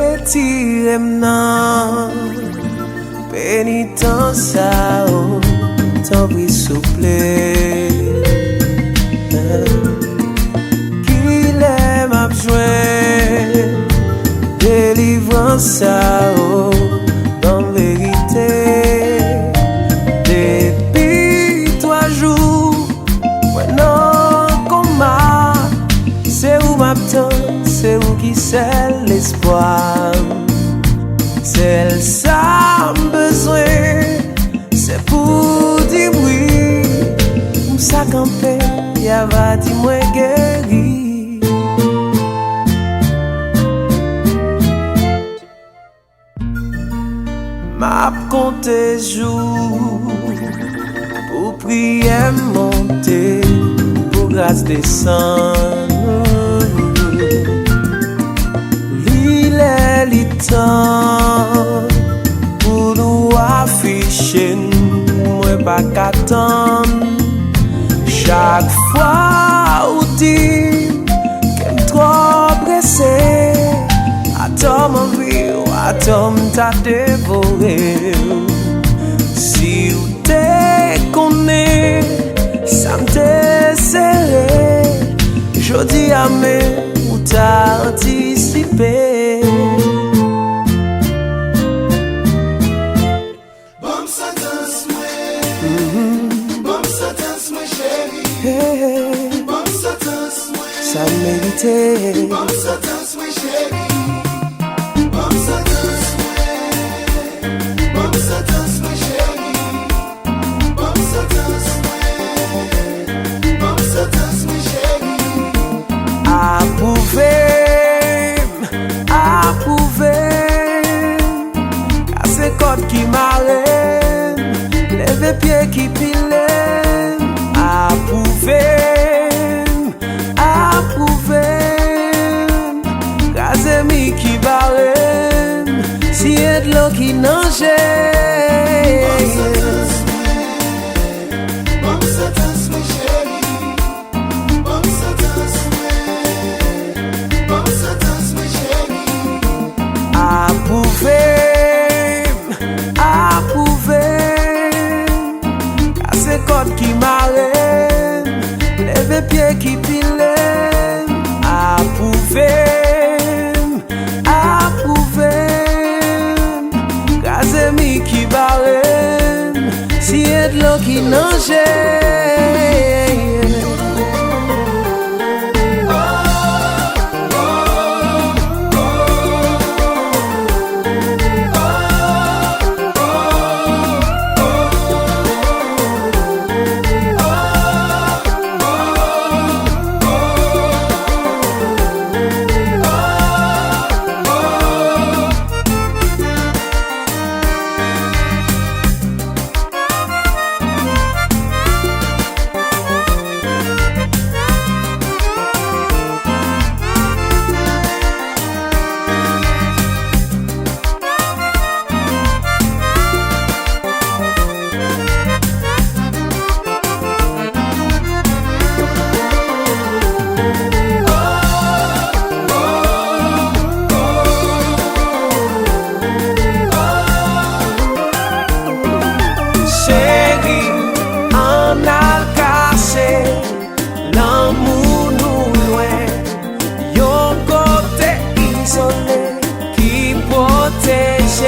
retire m'nan pénitence t'en prie souple qu'il aime à besoin délivrance dans vérité depuis 3 jours maintenant comment c'est où m'attend c'est où qui c'est l'espoir c'est ça besoin c'est pour dire oui ça camper y'a va dire moi guéri m'a compté jour pour prier monter pour grâce descendre l'île est le temps pour nous afficher moi pas qu'attendre chaque fois où dit qu'elle trop pressé attends mon vie attends t'a dévoré si ou t'es connais ça m'te serré je dis à mes ou t'as anticipé bon ça danse moi chérie bon ça danse moi ça méritait bon ça danse moi chérie bon ça danse moi chérie bon ça danse moi chérie approuvé à ces cordes qui m'arrêtent lever pieds qui pilent approuvé gazé mi qui barre si y'a de l'eau qui nage approuvé à ces cordes qui m'arrêtent lever pieds qui pilent approuvé gazé mi qui barre si y'a de l'eau qui nage l'amour nous loin yon côté isolé qui protège